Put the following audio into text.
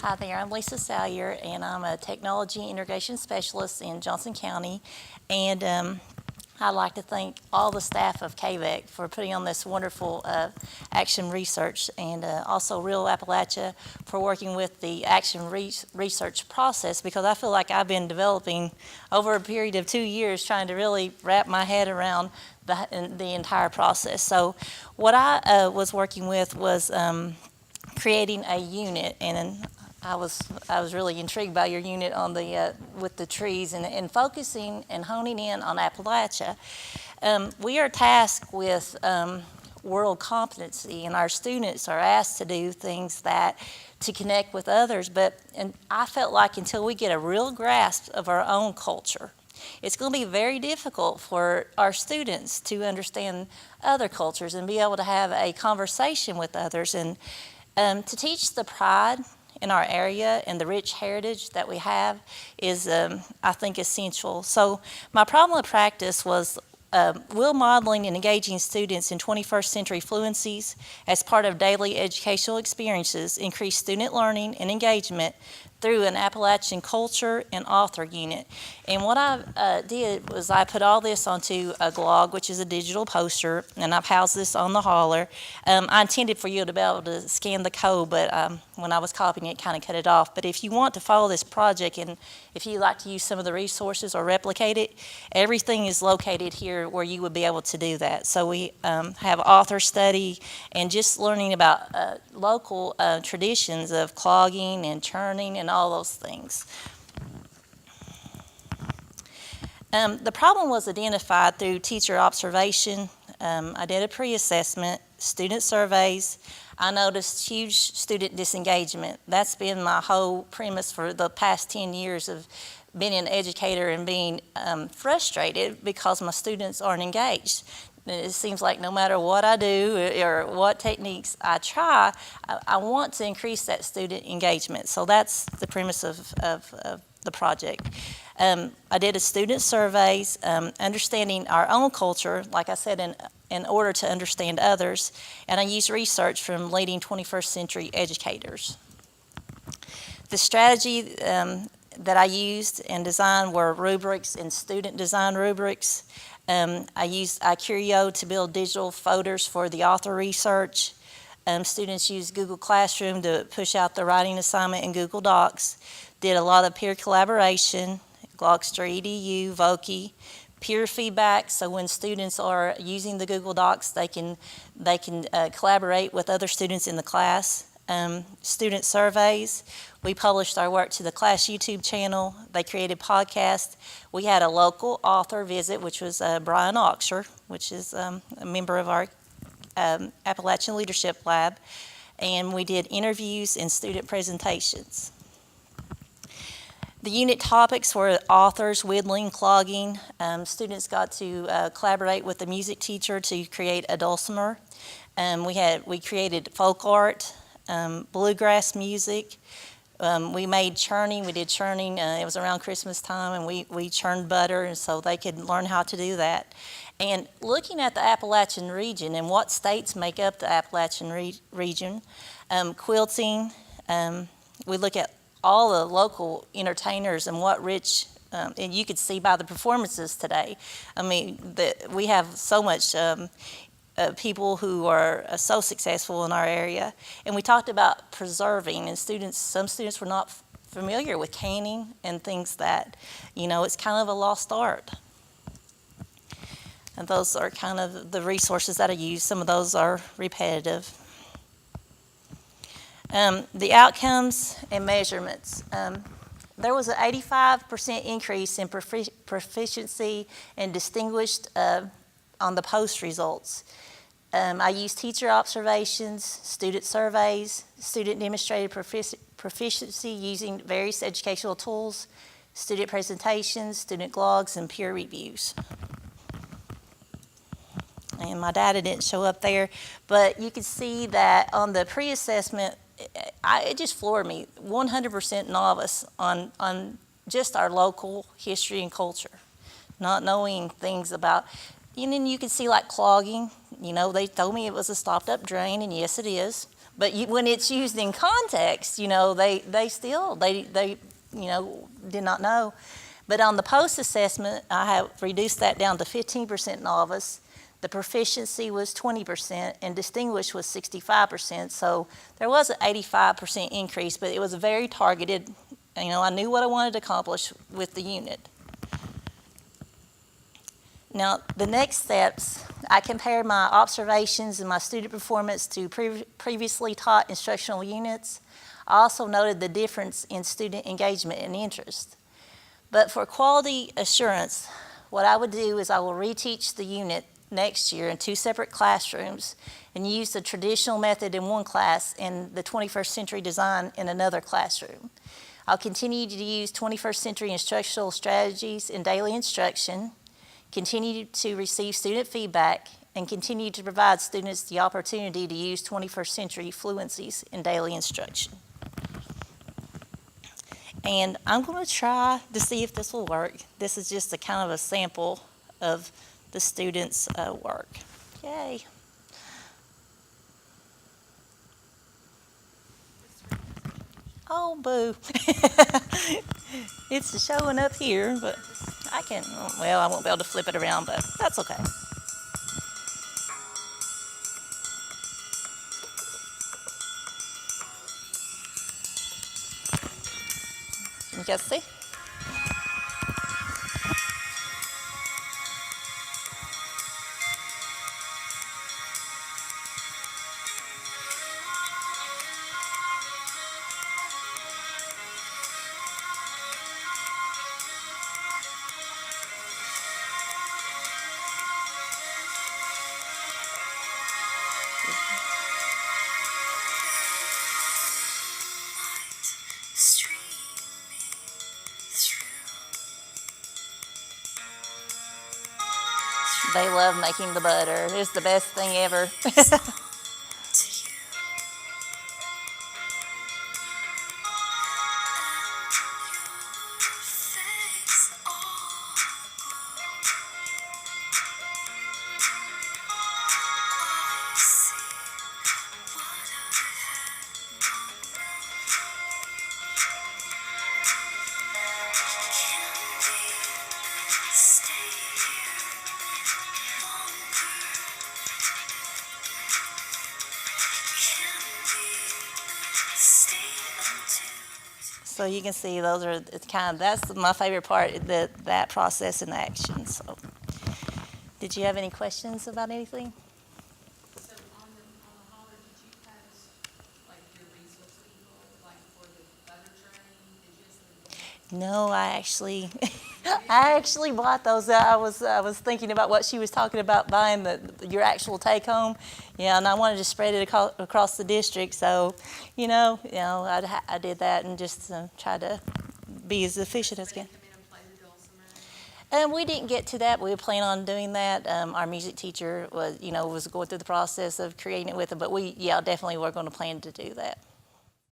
Hi there, I'm Lisa Salyer, and I'm a Technology Integration Specialist in Johnson County. And I'd like to thank all the staff of KVEC for putting on this wonderful action research, and also Real Appalachia for working with the action research process, because I feel like I've been developing over a period of 2 years trying to really wrap my head around the entire process. So what I was working with was creating a unit, and I was really intrigued by your unit on the with the trees and focusing and honing in on Appalachia. We are tasked with world competency, and our students are asked to do things to connect with others. And I felt like until we get a real grasp of our own culture, it's going to be very difficult for our students to understand other cultures and be able to have a conversation with others, and to teach the pride in our area and the rich heritage that we have is, I think, essential. So my problem of practice was will modeling and engaging students in 21st century fluencies as part of daily educational experiences increase student learning and engagement through an Appalachian culture and author unit. And what I did was I put all this onto a blog, which is a digital poster, and I've housed this on the hauler. I intended for you to be able to scan the code, but when I was copying it, kind of cut it off. But if you want to follow this project, and if you'd like to use some of the resources or replicate it, everything is located here where you would be able to do that. So we have author study and just learning about local traditions of clogging and churning and all those things. The problem was identified through teacher observation. I did a pre-assessment, student surveys. I noticed huge student disengagement. That's been my whole premise for the past 10 years of being an educator and being frustrated because my students aren't engaged. It seems like no matter what I do or what techniques I try, I want to increase that student engagement. So that's the premise of the project. I did a student surveys, understanding our own culture, like I said, in order to understand others, and I used research from leading 21st century educators. The strategy that I used and designed were rubrics and student design rubrics. I used iCurio to build digital folders for the author research. Students used Google Classroom to push out the writing assignment in Google Docs. Did a lot of peer collaboration, Glogster EDU, Voki, peer feedback, so when students are using the Google Docs, they can collaborate with other students in the class. Student surveys. We published our work to the class YouTube channel. They created podcasts. We had a local author visit, which was Brian Oxer, which is a member of our Appalachian Leadership Lab. And we did interviews and student presentations. The unit topics were authors, whittling, clogging. Students got to collaborate with the music teacher to create a dulcimer. We created folk art, bluegrass music. We made churning. We did churning. It was around Christmas time, and we churned butter, and so they could learn how to do that. And looking at the Appalachian region and what states make up the Appalachian region, quilting, we look at all the local entertainers and what rich, and you could see by the performances today. I mean, we have so much people who are so successful in our area. And we talked about preserving, and some students were not familiar with canning and things that, it's kind of a lost art. And those are kind of the resources that I use. Some of those are repetitive. The outcomes and measurements. There was an 85% increase in proficiency and distinguished on the post results. I used teacher observations, student surveys, student demonstrated proficiency using various educational tools, student presentations, student blogs, and peer reviews. And my data didn't show up there, but you can see that on the pre-assessment, it just floored me. 100% novice on just our local history and culture, not knowing things about. And then you can see like clogging. They told me it was a stopped up drain, and yes, it is. But when it's used in context, they still, did not know. But on the post-assessment, I have reduced that down to 15% novice. The proficiency was 20%, and distinguished was 65%. So there was an 85% increase, but it was very targeted. I knew what I wanted to accomplish with the unit. Now, the next steps, I compared my observations and my student performance to previously taught instructional units. I also noted the difference in student engagement and interest. But for quality assurance, what I would do is I will reteach the unit next year in 2 separate classrooms and use the traditional method in one class and the 21st century design in another classroom. I'll continue to use 21st century instructional strategies in daily instruction, continue to receive student feedback, and continue to provide students the opportunity to use 21st century fluencies in daily instruction. And I'm going to try to see if this will work. This is just a kind of a sample of the students' work. Yay. Oh, boo. It's showing up here, but I won't be able to flip it around, but that's okay. Can you guys see? They love making the butter. It's the best thing ever. So you can see that's my favorite part, that process in action. So, did you have any questions about anything? So on the holler, did you post like your resource people, like for the butter training? No, I actually bought those. I was thinking about what she was talking about, buying your actual take home. Yeah, and I wanted to spread it across the district. So, I did that and just tried to be as efficient as I can. And we didn't get to that. We were planning on doing that. Our music teacher was going through the process of creating it with them. But we definitely were going to plan to do that.